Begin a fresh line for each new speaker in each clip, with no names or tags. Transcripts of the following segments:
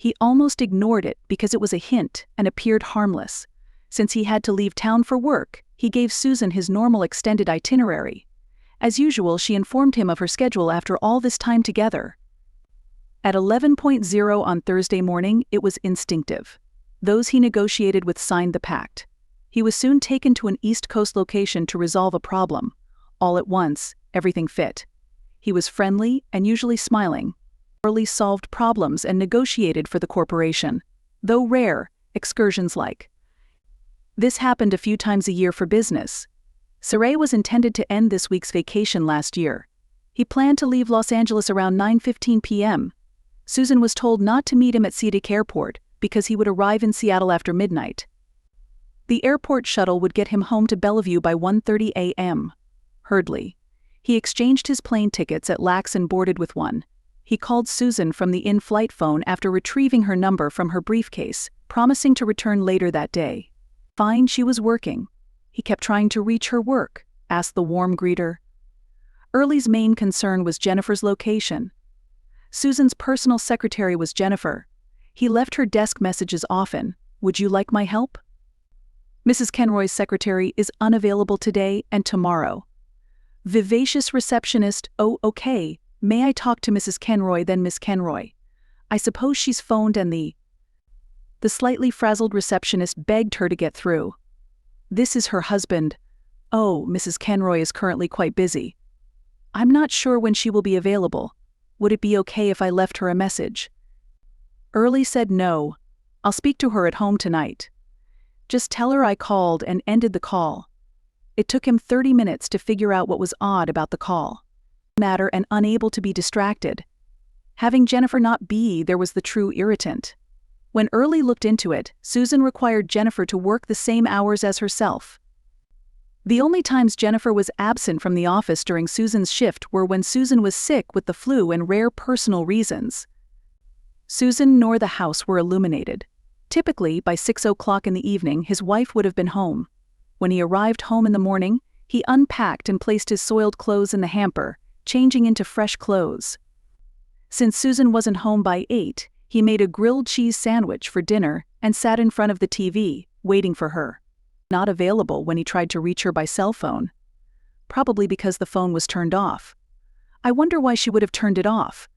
He almost ignored it because it was a hint and appeared harmless. Since he had to leave town for work, he gave Susan his normal extended itinerary. As usual, she informed him of her schedule after all this time together. At 11:00 on Thursday morning, it was instinctive. Those he negotiated with signed the pact. He was soon taken to an East Coast location to resolve a problem. All at once, everything fit. He was friendly and usually smiling. Early solved problems and negotiated for the corporation, though rare, excursions-like. This happened a few times a year for business. Saray was intended to end this week's vacation last year. He planned to leave Los Angeles around 9:15 p.m. Susan was told not to meet him at Seedick Airport because he would arrive in Seattle after midnight. The airport shuttle would get him home to Bellevue by 1:30 a.m. Hurriedly, he exchanged his plane tickets at LAX and boarded with one. He called Susan from the in-flight phone after retrieving her number from her briefcase, promising to return later that day. Fine, she was working. He kept trying to reach her work, asked the warm greeter. Early's main concern was Jennifer's location. Susan's personal secretary was Jennifer. He left her desk messages often. Would you like my help? Mrs. Kenroy's secretary is unavailable today and tomorrow. Vivacious receptionist, oh, okay. May I talk to Mrs. Kenroy, then Miss Kenroy? I suppose she's phoned and the slightly frazzled receptionist begged her to get through. This is her husband. Oh, Mrs. Kenroy is currently quite busy. I'm not sure when she will be available. Would it be okay if I left her a message? Early said no. I'll speak to her at home tonight. Just tell her I called and ended the call. It took him 30 minutes to figure out what was odd about the call. Matter and unable to be distracted. Having Jennifer not be there was the true irritant. When Early looked into it, Susan required Jennifer to work the same hours as herself. The only times Jennifer was absent from the office during Susan's shift were when Susan was sick with the flu and rare personal reasons. Susan nor the house were illuminated. Typically, by 6 o'clock in the evening, his wife would have been home. When he arrived home in the morning, he unpacked and placed his soiled clothes in the hamper, changing into fresh clothes. Since Susan wasn't home by 8, he made a grilled cheese sandwich for dinner and sat in front of the TV, waiting for her. Not available when he tried to reach her by cell phone. Probably because the phone was turned off. I wonder why she would have turned it off.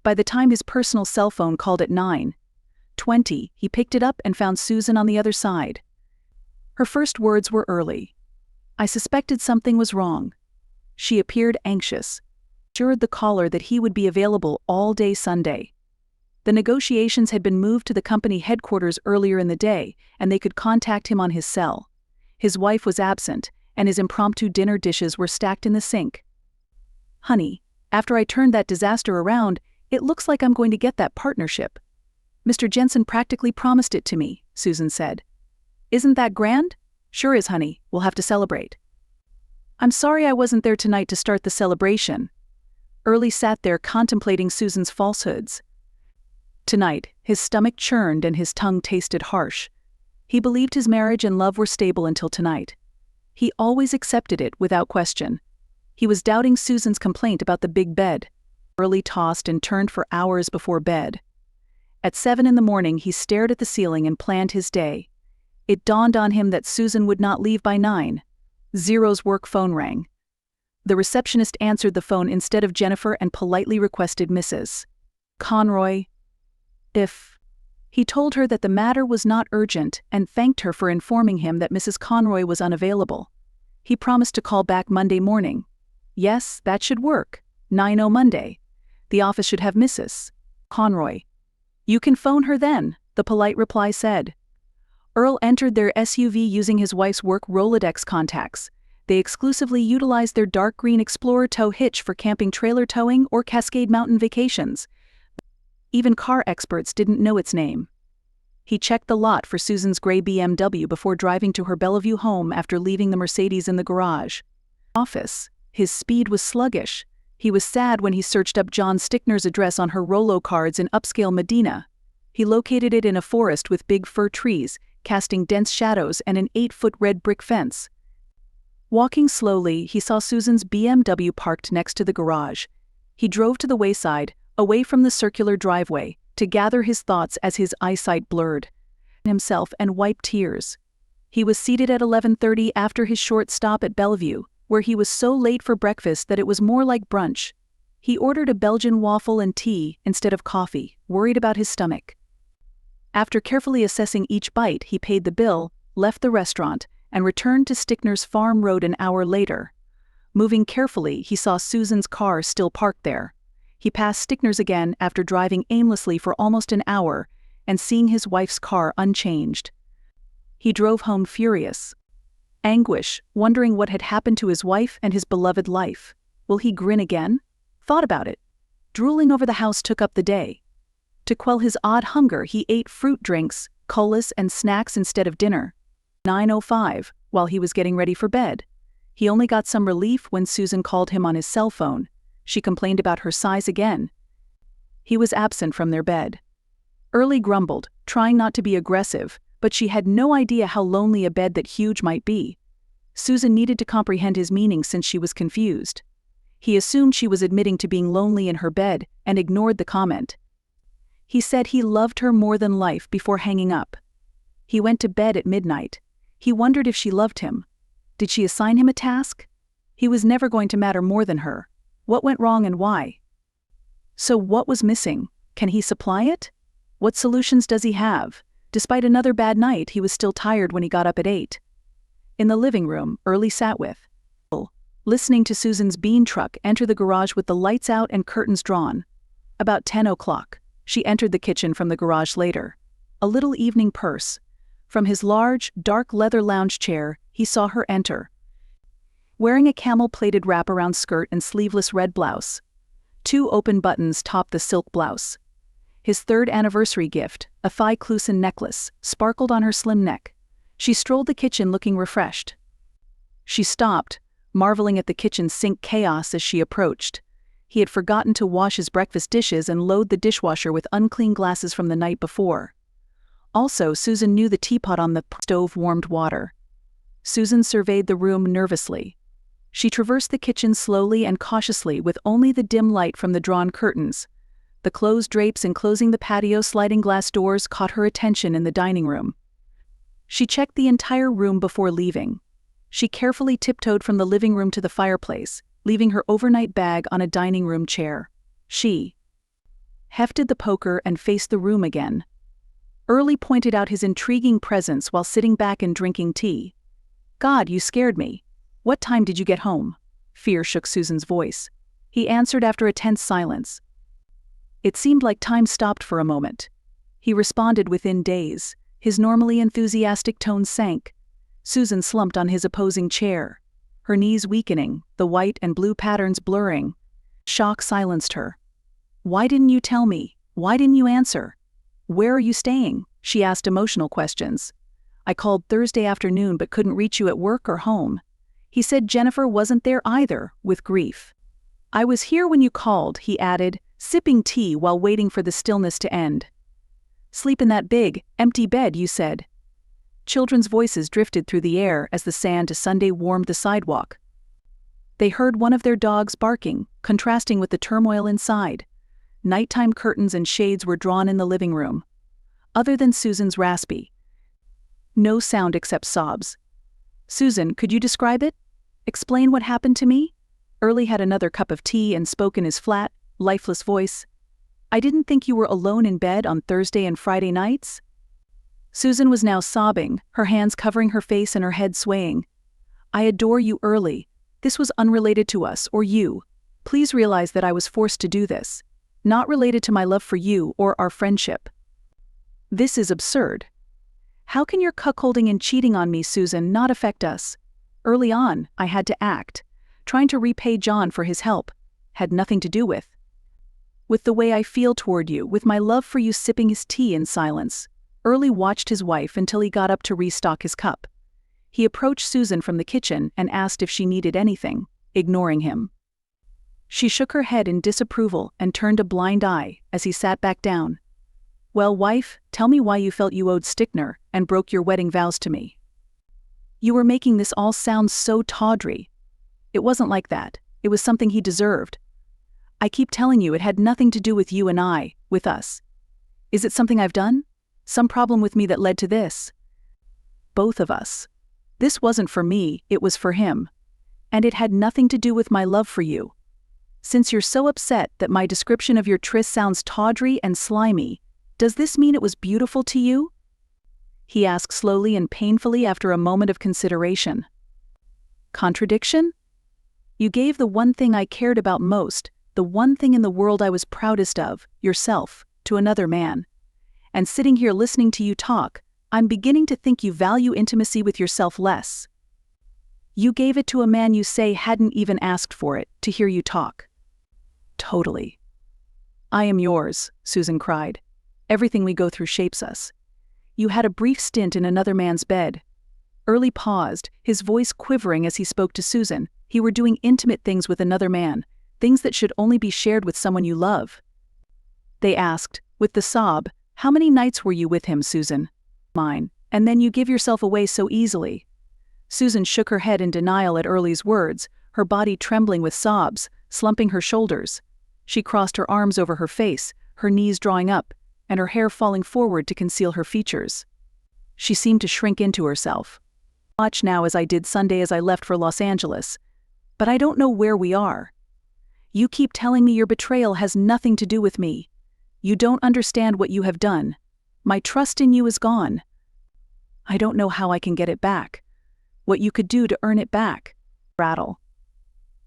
By the time his personal cell phone called at 9:20, he picked it up and found Susan on the other side. Her first words were Early. I suspected something was wrong. She appeared anxious, assured the caller that he would be available all day Sunday. The negotiations had been moved to the company headquarters earlier in the day, and they could contact him on his cell. His wife was absent, and his impromptu dinner dishes were stacked in the sink. Honey, after I turned that disaster around, it looks like I'm going to get that partnership. Mr. Jensen practically promised it to me, Susan said. Isn't that grand? Sure is, honey. We'll have to celebrate. I'm sorry I wasn't there tonight to start the celebration. Early sat there contemplating Susan's falsehoods. Tonight, his stomach churned and his tongue tasted harsh. He believed his marriage and love were stable until tonight. He always accepted it without question. He was doubting Susan's complaint about the big bed. Early tossed and turned for hours before bed. At 7 in the morning, he stared at the ceiling and planned his day. It dawned on him that Susan would not leave by 9. Zero's work phone rang. The receptionist answered the phone instead of Jennifer and politely requested Mrs. Conroy. He told her that the matter was not urgent and thanked her for informing him that Mrs. Conroy was unavailable. He promised to call back Monday morning. Yes, that should work. 9:00 Monday. The office should have Mrs. Conroy. You can phone her then, the polite reply said. Earl entered their SUV using his wife's work Rolodex contacts. They exclusively utilized their dark green Explorer tow hitch for camping trailer towing or Cascade Mountain vacations. Even car experts didn't know its name. He checked the lot for Susan's gray BMW before driving to her Bellevue home after leaving the Mercedes in the garage. Office. His speed was sluggish. He was sad when he searched up John Stickner's address on her Rolo cards in upscale Medina. He located it in a forest with big fir trees, casting dense shadows and an 8-foot red brick fence. Walking slowly, he saw Susan's BMW parked next to the garage. He drove to the wayside, away from the circular driveway, to gather his thoughts as his eyesight blurred himself and wiped tears. He was seated at 11:30 after his short stop at Bellevue, where he was so late for breakfast that it was more like brunch. He ordered a Belgian waffle and tea instead of coffee, worried about his stomach. After carefully assessing each bite, he paid the bill, left the restaurant, and returned to Stickner's Farm Road an hour later. Moving carefully, he saw Susan's car still parked there. He passed Stickner's again after driving aimlessly for almost an hour and seeing his wife's car unchanged. He drove home furious. Anguish, wondering what had happened to his wife and his beloved life. Will he grin again? Thought about it. Drooling over the house took up the day. To quell his odd hunger, he ate fruit drinks, colas, and snacks instead of dinner. 9:05, while he was getting ready for bed. He only got some relief when Susan called him on his cell phone. She complained about her size again. He was absent from their bed. Early grumbled, trying not to be aggressive, but she had no idea how lonely a bed that huge might be. Susan needed to comprehend his meaning since she was confused. He assumed she was admitting to being lonely in her bed and ignored the comment. He said he loved her more than life before hanging up. He went to bed at midnight. He wondered if she loved him. Did she assign him a task? He was never going to matter more than her. What went wrong and why? So what was missing? Can he supply it? What solutions does he have? Despite another bad night, he was still tired when he got up at 8. In the living room, Early sat with, listening to Susan's bean truck enter the garage with the lights out and curtains drawn. About 10 o'clock, she entered the kitchen from the garage later. A little evening purse. From his large, dark leather lounge chair, he saw her enter. Wearing a camel-plaited wraparound skirt and sleeveless red blouse. 2 open buttons topped the silk blouse. His 3rd anniversary gift, a thigh-clusen necklace, sparkled on her slim neck. She strolled the kitchen looking refreshed. She stopped, marveling at the kitchen sink chaos as she approached. He had forgotten to wash his breakfast dishes and load the dishwasher with unclean glasses from the night before. Also, Susan knew the teapot on the stove warmed water. Susan surveyed the room nervously. She traversed the kitchen slowly and cautiously with only the dim light from the drawn curtains. The closed drapes enclosing the patio sliding glass doors caught her attention in the dining room. She checked the entire room before leaving. She carefully tiptoed from the living room to the fireplace, leaving her overnight bag on a dining room chair. She hefted the poker and faced the room again. Early pointed out his intriguing presence while sitting back and drinking tea. "God, you scared me. What time did you get home?" Fear shook Susan's voice. He answered after a tense silence. It seemed like time stopped for a moment. He responded within days. His normally enthusiastic tone sank. Susan slumped on his opposing chair, her knees weakening, the white and blue patterns blurring. Shock silenced her. "Why didn't you tell me? Why didn't you answer? Where are you staying?" she asked emotional questions. "I called Thursday afternoon but couldn't reach you at work or home." He said Jennifer wasn't there either, with grief. "I was here when you called," he added, sipping tea while waiting for the stillness to end. "Sleep in that big, empty bed, you said." Children's voices drifted through the air as the sand to Sunday warmed the sidewalk. They heard one of their dogs barking, contrasting with the turmoil inside. Nighttime curtains and shades were drawn in the living room. Other than Susan's raspy, no sound except sobs. "Susan, could you describe it? Explain what happened to me?" Early had another cup of tea and spoke in his flat, lifeless voice. "I didn't think you were alone in bed on Thursday and Friday nights." Susan was now sobbing, her hands covering her face and her head swaying. "I adore you, Early. This was unrelated to us or you. Please realize that I was forced to do this. Not related to my love for you or our friendship." "This is absurd. How can your cuckolding and cheating on me, Susan, not affect us? Early on, I had to act. Trying to repay John for his help. Had nothing to do with the way I feel toward you, with my love for you." Sipping his tea in silence, Early watched his wife until he got up to restock his cup. He approached Susan from the kitchen and asked if she needed anything, ignoring him. She shook her head in disapproval and turned a blind eye as he sat back down. "Well, wife, tell me why you felt you owed Stickner and broke your wedding vows to me." "You were making this all sound so tawdry. It wasn't like that. It was something he deserved. I keep telling you it had nothing to do with you and I, with us." Is it something I've done? Some problem with me that led to this? Both of us. This wasn't for me, it was for him. And it had nothing to do with my love for you. Since you're so upset that my description of your tryst sounds tawdry and slimy, does this mean it was beautiful to you? He asked slowly and painfully after a moment of consideration. Contradiction? You gave the one thing I cared about most, the one thing in the world I was proudest of, yourself, to another man. And sitting here listening to you talk, I'm beginning to think you value intimacy with yourself less. You gave it to a man you say hadn't even asked for it, to hear you talk. Totally. I am yours, Susan cried. Everything we go through shapes us. You had a brief stint in another man's bed. Early paused, his voice quivering as he spoke to Susan. You were doing intimate things with another man, things that should only be shared with someone you love. They asked, with the sob, how many nights were you with him, Susan? Mine. And then you give yourself away so easily. Susan shook her head in denial at Early's words, her body trembling with sobs, slumping her shoulders. She crossed her arms over her face, her knees drawing up, and her hair falling forward to conceal her features. She seemed to shrink into herself. Much now as I did Sunday as I left for Los Angeles. But I don't know where we are. You keep telling me your betrayal has nothing to do with me. You don't understand what you have done. My trust in you is gone. I don't know how I can get it back. What you could do to earn it back. Rattle.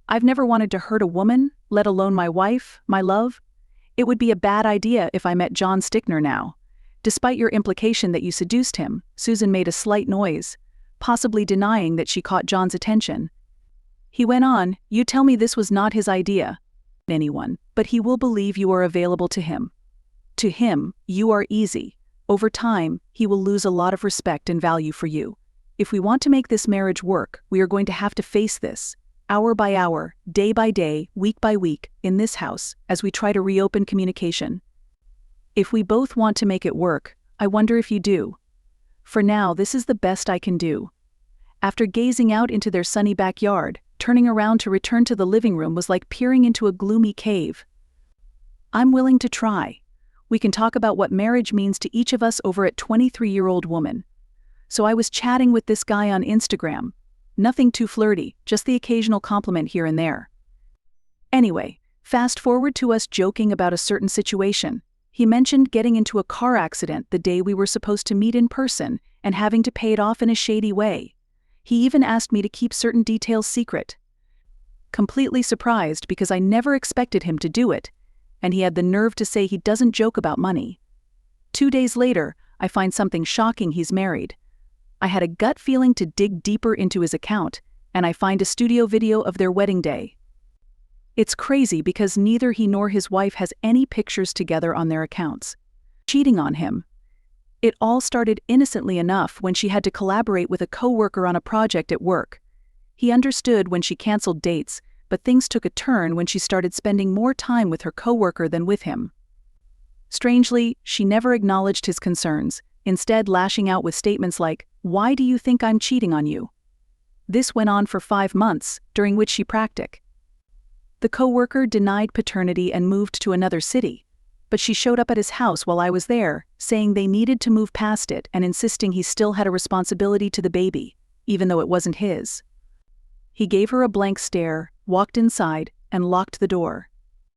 I've never wanted to hurt a woman, let alone my wife, my love. It would be a bad idea if I met John Stickner now. Despite your implication that you seduced him, Susan made a slight noise, possibly denying that she caught John's attention. He went on, you tell me this was not his idea. Anyone, but he will believe you are available to him. To him, you are easy. Over time, he will lose a lot of respect and value for you. If we want to make this marriage work, we are going to have to face this, hour by hour, day by day, week by week, in this house, as we try to reopen communication. If we both want to make it work, I wonder if you do. For now, this is the best I can do. After gazing out into their sunny backyard, turning around to return to the living room was like peering into a gloomy cave. I'm willing to try. We can talk about what marriage means to each of us over at 23-year-old woman. So I was chatting with this guy on Instagram. Nothing too flirty, just the occasional compliment here and there. Anyway, fast forward to us joking about a certain situation. He mentioned getting into a car accident the day we were supposed to meet in person and having to pay it off in a shady way. He even asked me to keep certain details secret. Completely surprised because I never expected him to do it, and he had the nerve to say he doesn't joke about money. 2 days later, I find something shocking: he's married. I had a gut feeling to dig deeper into his account, and I find a studio video of their wedding day. It's crazy because neither he nor his wife has any pictures together on their accounts. Cheating on him. It all started innocently enough when she had to collaborate with a coworker on a project at work. He understood when she canceled dates, but things took a turn when she started spending more time with her coworker than with him. Strangely, she never acknowledged his concerns, instead lashing out with statements like, "Why do you think I'm cheating on you?" This went on for 5 months, during which she practiced. The coworker denied paternity and moved to another city, but she showed up at his house while I was there, saying they needed to move past it and insisting he still had a responsibility to the baby, even though it wasn't his. He gave her a blank stare, walked inside, and locked the door.